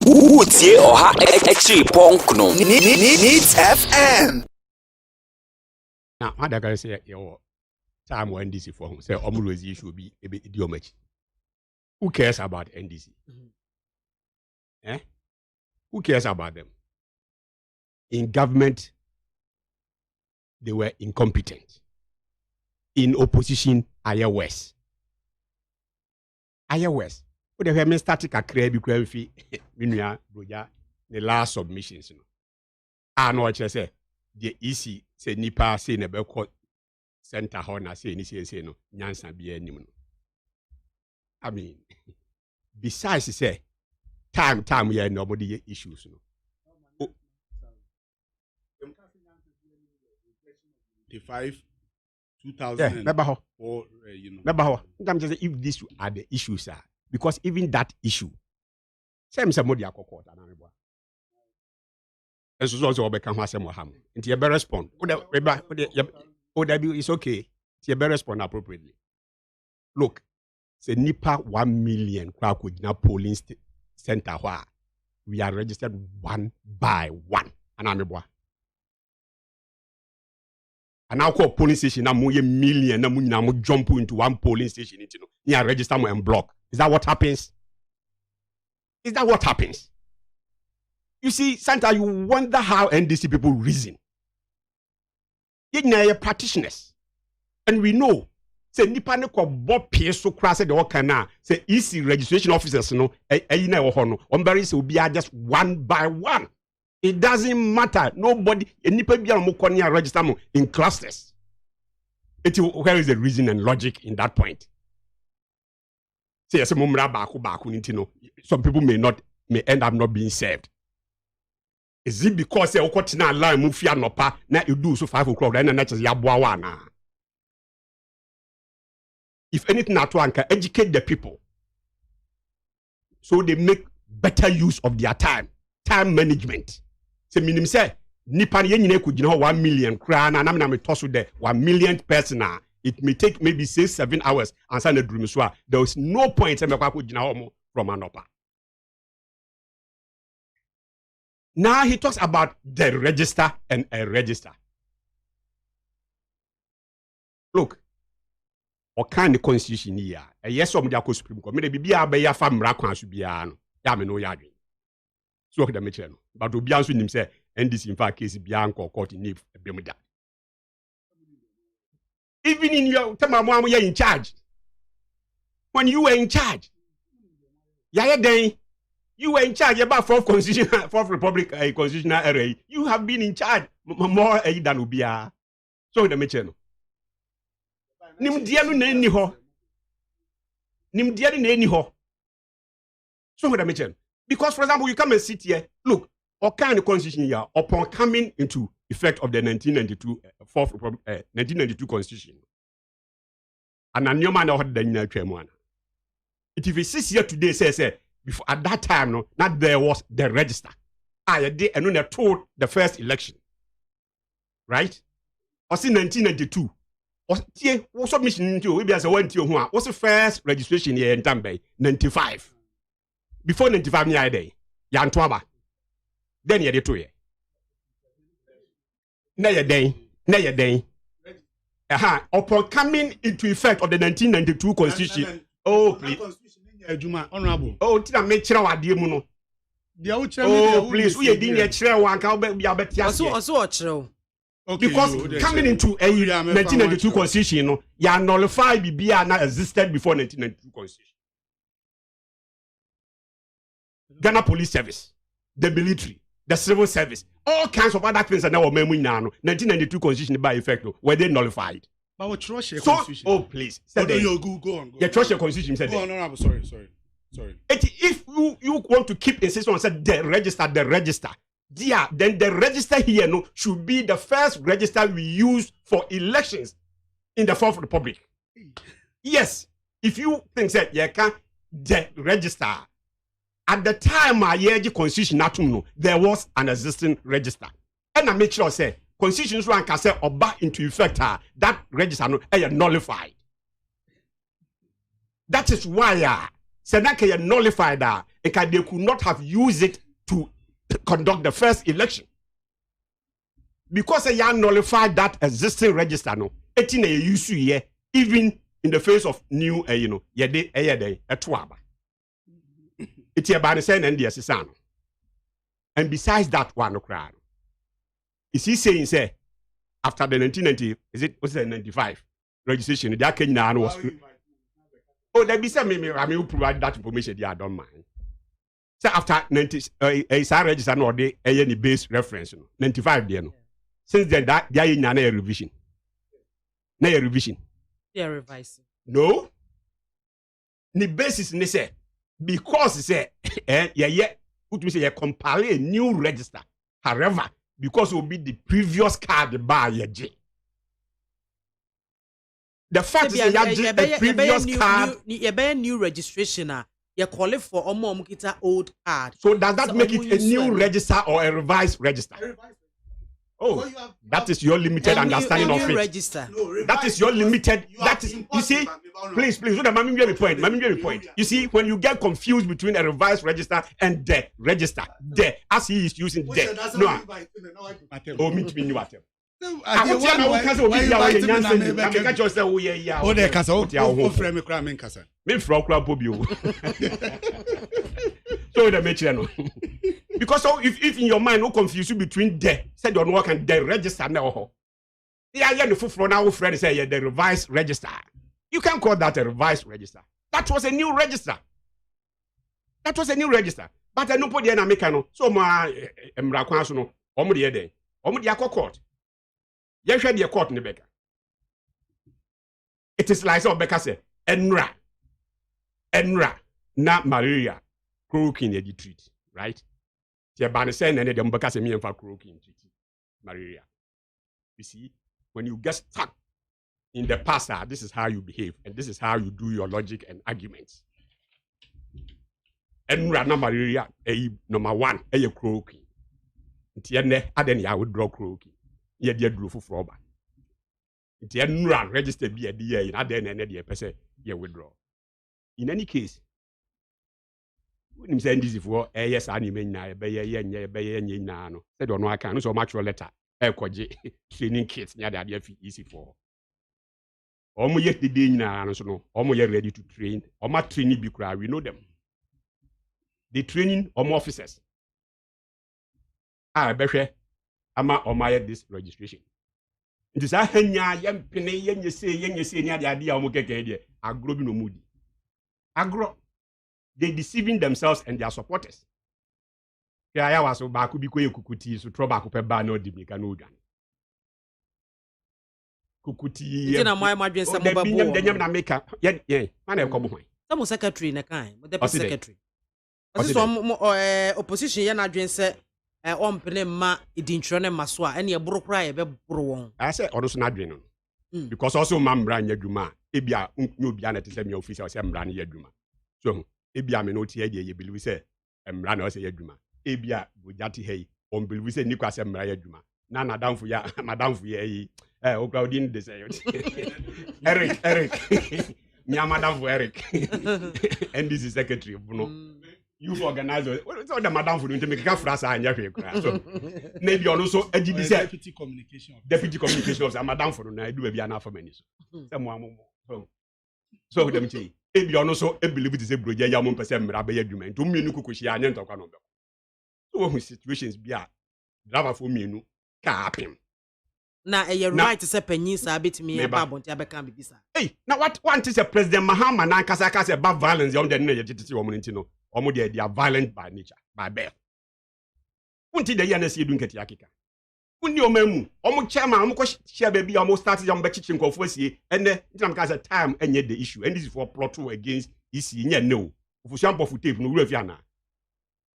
Utie oha extra punk no. Needs FM. Now, what I can say, your time when NDC for say almost issue be a bit idiomatic. Who cares about NDC? Eh? Who cares about them? In government, they were incompetent. In opposition, higher worse. Higher worse. What the hell static a crab because if we the last submissions. I know what you say. The EC say nipa say na be court center ho na say ni say no nyansa bia anim no. I mean, besides say time here nobody issues no. 2000 Yeah, remember how? or you know. Remember how? I'm just if these are the issues because even that issue same somebody akoko ta na rebo. Eso so obeka ho asem ham. Nti you be respond. It's okay. You be respond appropriately. Look, say nipa 1 million kwa ko gina polling center where we are registered one by one. Anameboa. And now call polling station na mo ye million na mo nyina mo jump into one polling station into no. You are register mo and block. Is that what happens? Is that what happens? You see, Santa, you wonder how NDC people reason. You're practitioners. And we know, say, nipa ne ko bob piece so crass the okana, say, easy registration officers, no, very so be just one by one. It doesn't matter. Nobody, nipa be a register in clusters. Where is the reason and logic in that point? Say, some people may end up not being served. Is it because you got na line move fear no pa na you do so 5 o'clock then na ya boa na? If anything at one can educate the people so they make better use of their time management. Say minimum say nipa ye nyine ko gina 1 million kra na na me toss with the 1 millionth person. It may take maybe 6-7 hours and send a dream so there is no point say me kwa ko gina from anopa. Now he talks about the register and a register. Look, what kind of constitution here? A yes or no Supreme Court. Maybe be a beya fam rakwan subiano. Ya me no yadwin. So the mention. But to be answering him say, and this in fact case bianco court in need bemuda. Even in your time you're in charge. When you were in charge, you were in charge about fourth republic constitutional era. You have been in charge more than Ubia. So the mention. Nim dianu na ni ho. Nim dianu na ni ho. So the mention. Because for example, you come and sit here. Look, what kind of constitution here upon coming into effect of the 1992 1992 constitution. And a new man had the Tremwana. It if 6 years today say before at that time, no, not there was the register. I did and when they told the first election, right? Was in 1992. Was submission into maybe as a 1 to who was the first registration here in Tambay 95. Before 95 year day, Yantwaba. Then you did 2 years. Nay a day. Upon coming into effect of the 1992 constitution. Oh, please. Honorable. Oh, tina make sure I deal mono. Oh, please, we didn't share one can be a better. Because coming into a 1992 constitution, you are nullified BBA not existed before 1992 constitution. Ghana Police Service, the military, the civil service, all kinds of other things that now memory now. 1992 constitution by effect were they nullified? But what trust your So, constitution? oh please, Go on. You trust your constitution? Said Go on, no, sorry. If you want to keep insisting on said the register, yeah, then the register here no should be the first register we use for elections in the Fourth Republic. Yes, if you think that you can the register at the time I hear the constitution there was an existing register, and I make sure say constitution one can say oba into effect that register no nullified. That is why say that can nullified they could not have used it to conduct the first election. Because they nullified that existing register, no, 18 use here, even in the face of new, it's about the same and the and besides that one, is he saying, say, after the 1990, was it 95 registration, that Kenya was. Oh, there be some, I mean, provide that information, I don't mind. So after 90, a register or the any base reference, 95, there, no. Since then, that there is no revision. No revision. Yeah, revising. No. The basis, they say, because say, put me say, compile a new register. However, because it will be the previous card by your J. The fact is that the previous card. You buy new registration. You call it for kita old card. So does that make it a new register or a revised register? Oh, that is your limited understanding of it. Register. No, that is your limited. That is, you see, please. Point. You see, when you get confused between a revised register and the register, as he is using the. No. Oh, meet me new at him. So the mention because so if in your mind no confuse you between the said don't work and the register now. Yeah, the full now friend say the revised register. You can call that a revised register. That was a new register. But I no put the American so ma emra so no omo de den. Omo de court. You share the court in the Becca. It is like so Becca say enra na Maria croaking the treat, right? The Banesen and the Mbaka me and for croaking treaty, Maria. You see, when you get stuck in the past, this is how you behave, and this is how you do your logic and arguments. Enra na Maria, number one, croaking. Tiene adeni I would draw croaking. Ye dear drew for froba. Enra register be a dear in aden and the person ye withdraw. In any case, when saying this for yes, anime na be no said on I can so much letter training kits near the fee easy for almost yet the day na so no almost ready to train or my training be cry we know them the training officers better ama or my this registration it is a henya yam pene yen say near the idea omokeke agro bi no mudi agro. They deceiving themselves and their supporters. Yeah, I was so back be kukuti so trouble kupe no dimika no gan. Kukuti. Ina my dwen some babo. Dem na make yeah, man e kobo hwan. Some secretary na kan, but deputy secretary. Ose so opposition ya na dwen se ompene ma idintro ne maso a ene e boro kra ye be boro won. I say odo so na dwen no. Because also mambra nya dwuma ebia nyobia na tese me officer say mra na ya dwuma. So ebia me no tie dey ye believe say emra na o say yadwuma ebia bojati hey on believe say nikwa say emra yadwuma na nadamfo ya madamfo ya yi okrawdin de say Eric mi amadamfo Eric and this is secretary no you organize so the madamfo do make ka frasa anya hwe kra so maybe ono so agidi say deputy communication officer madamfo na edu bia na afamani so say mo amomo so dem chi ebi ono so e believe it is a broja ya mo pese mra be yadwuma nto mienu kukushi anya ntokwa no be so we situations bia driver for mienu ka apem na e right say panyin sa betimi e ba bonti abeka bibisa hey na what want is a president Mahama na kasa kasa ba violence on the na yetiti wo mo ntino omo they are violent by nature by birth unti de ya na si edu nkati akika unni omamu omo chairman omo ko share baby omo start jam be chichi nkofo asie ene ntinam ka say time enye the issue and this is for plot against isi nya no ofusian for tape no wura fi ana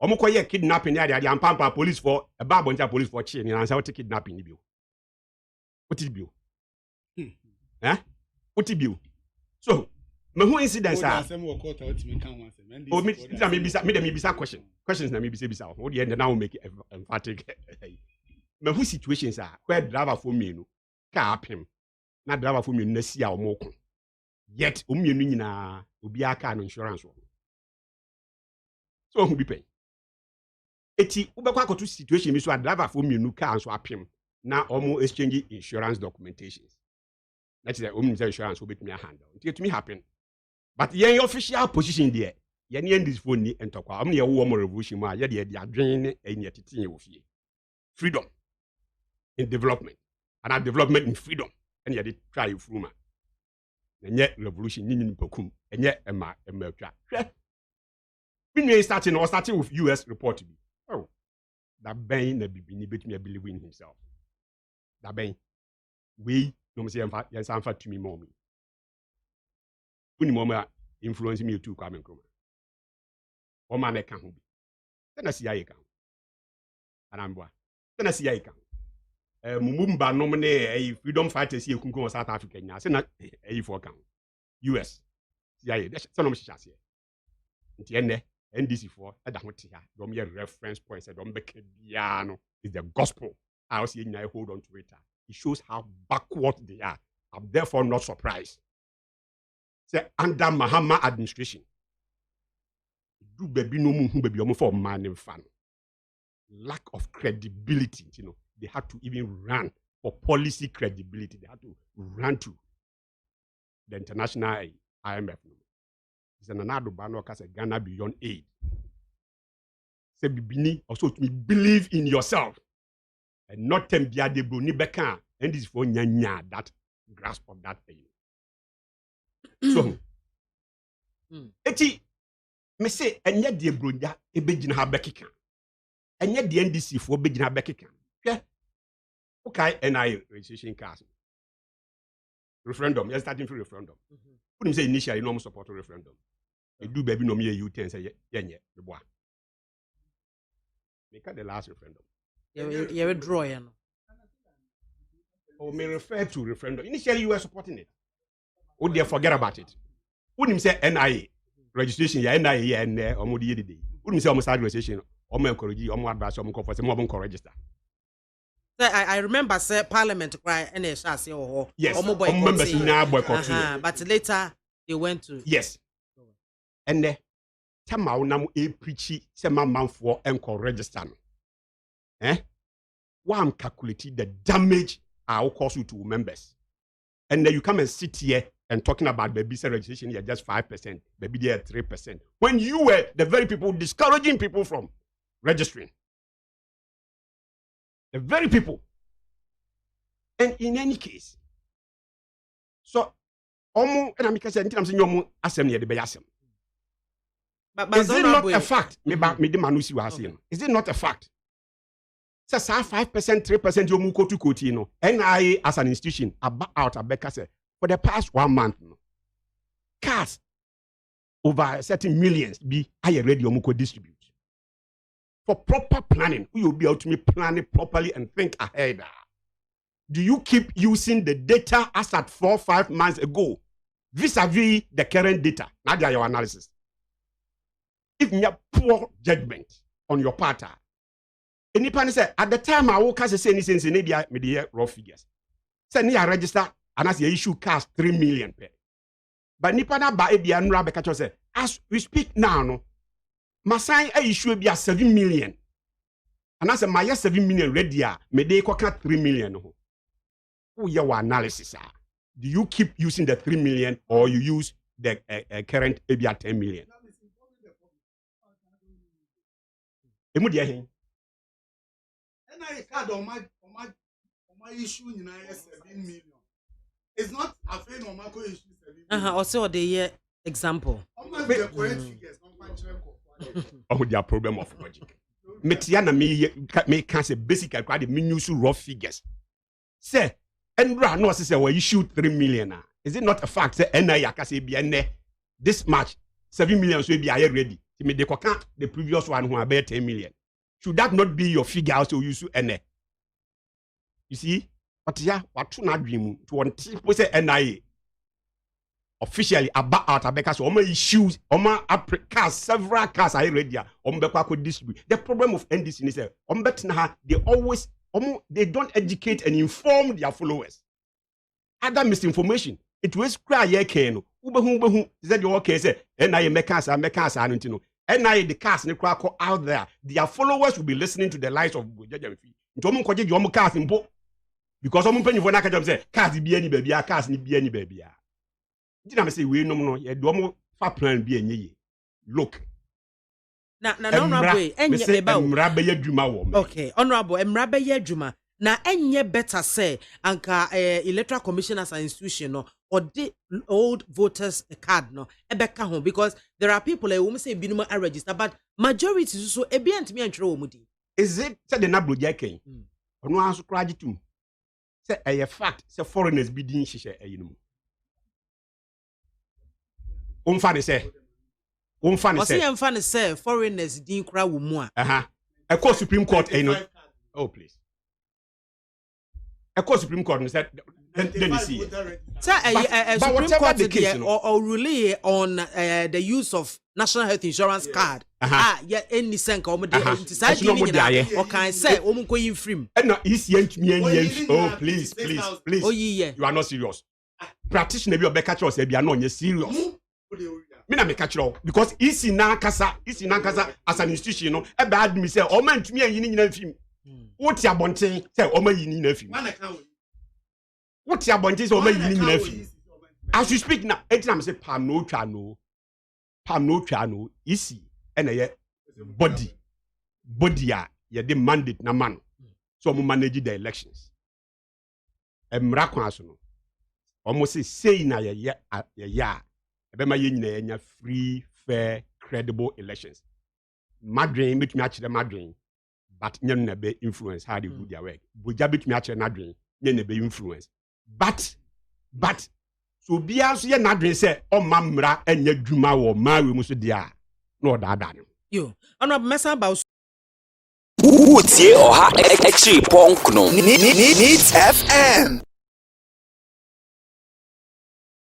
omo ko ye kidnapping ya de ampampa police for e ba bonja police for chi ni answer what kidnapping ni bio what is bio what is bio so me who incidents are oh me bisa questions na me bisa what the end now make it emphatic me who situations are where driver for me no ka apem na driver for me na si a omoko yet omienu nyina obi aka no insurance wo So who be pay? Eti ubekwa akoto situation bi so a driver for mienu car so apem na omo exchange insurance documentations. That is the only insurance will be me handle. It me happen. But yen official position there. Yen yen this phone ni entokwa. Am ye wo mo revolution ma ye de adwen en ye tete ye wo fie. Freedom in development. And our development in freedom. And ye de try through ma. Enye revolution ni pokum. Enye ema twa. When starting with US report. Oh, that Ben na bibini betumi believe in himself. That Ben, we no say yes am to me mommy. Uni mama influence me too Kwame Nkrumah. O man ka ho bi. Then CIA ka. Anambwa. Then CIA ka. Mumumba no me freedom fighters here kunku South Africa nya. Say na for ka. US. CIA. Say no me hihase. Nti enne NDC for Adahotia, don't be a reference point, said don't be piano is the gospel. I also hold on to it. It shows how backward they are. I'm therefore not surprised. Say under Mahama administration, do baby no more baby for man and fan. Lack of credibility, they had to even run for policy credibility. They had to run to the international IMF. It's an another banner because Ghana beyond aid. Say bibini also to believe in yourself and not tembia de bruni beka and this for nyanya that grasp of that thing. So eti me say enye de bronya ebegina ha bekeka. Enye de NDC for begina bekeka. Hwe. Okay, NI registration card. Referendum, you're starting for referendum. Wouldn't say initially no support a referendum. You do baby no me you ten say the boy. Make the last referendum. You withdraw ya no. Or may refer to referendum. Initially you were supporting it. Would they forget about it? Wouldn't say NIA registration ya NIA and omodi yedi. Wouldn't say almost registration or me encourage you or advice or me for some more register. I remember say Parliament cry and say oh yes, members now boycott. But later they went to yes. And the tema nam e preachy se manfo enko register no. One calculated the damage I will cause you to members. And then you come and sit here and talking about baby registration here just 5%, baby there 3%. When you were the very people discouraging people from registering. The very people. And in any case, so and I'm saying asem ye de be asem. Is it not a fact? Is it not a fact? Say 5%, 3% you muko to koti no. NIA as an institution about out Abeka say for the past 1 month no. Cars over certain millions be I ready muko distribute. For proper planning, we will be able to plan it properly and think ahead. Do you keep using the data as at 4 or 5 months ago vis-a-vis the current data? Now they are your analysis. If you have poor judgment on your part, any person say at the time I will say anything in media raw figures. Say ni register and as you issue cash 3 million per. But nipa na ba e bia nra be catch say as we speak now no. Masan a issue be 7 million. And as a my 7 million ready me dey koka 3 million no. Who your analysis are? Do you keep using the 3 million or you use the current maybe 10 million? Emu dia hin. And I card on my issue in 7 million. It's not a fair no issue 7 million. Also the year example. Almost the correct figures, Oh, their problem of logic. Metiana me can say basically quite the minus raw figures. Say, and no say we issue 3 million. Is it not a fact? Say, NIA can say be this March 7 million so be ready. Me de the previous one who are 10 million. Should that not be your figure also use to NIA? You see, but yeah, what to not dream to one people say NIA. Officially about Abeka so issues cars several cars are ready could distribute. The problem of NDC is they don't educate and inform their followers. Other misinformation. It was cry ye keno. Ubehu said you okay say NIA mekasa And now the cast ne crack out there. Their followers will be listening to the lies of Jajamfi. Ntomo kwaje jomo cast mpo. Because omo mpanyifo na ka jam say cast bi ani baby a cast ni bi ani baby a. Dina me say we nom no ye do omo fa plan bi enye ye. Look. Na honorable enye me ba. Emra be yadwuma wo me. Okay, honorable emra be yadwuma. Na enye better say anka electoral commission as an institution no or the old voters card no ebeka ho because there are people who say binuma are register but majority so ebi antimi antwere wo mudi. Is it said the nabloja ken? Ono anso kraje tum. Say a fact say foreigners bi din hihye ayinum. Umfa ne say say umfa ne say foreigners din kra wo mu a. A court Supreme Court oh please. A court Supreme Court said then you see. Sir, Supreme Court the case, or rely on the use of National Health Insurance card. Yeah, any sense or can say free. No, oh please. Oh yeah. You are not serious. Practitioner be catch us be not serious. Me na me catch you because isi na kasa as an institution no e bad me say o man tumi anyi ni nyina film. What ya bonten say o ma yi ni na film. What ya bonten say o ma yi ni nyina film. As you speak now, anytime say pam no twa no isi na ye body a ye the mandate na man. So mo manage the elections. Emra kwa so no. Omo say na ye ebema ye nyina enya free, fair, credible elections. Madrin betumi achire madrin but nyem na be influence how they do their work. Boja betumi achire nadrin nyem na be influence. But so bia so ye nadrin say o mamra enya dwuma wo mawe mu so dia na o daada no. Yo, ono mesa about Utie oha exi ponkno. Needs FM.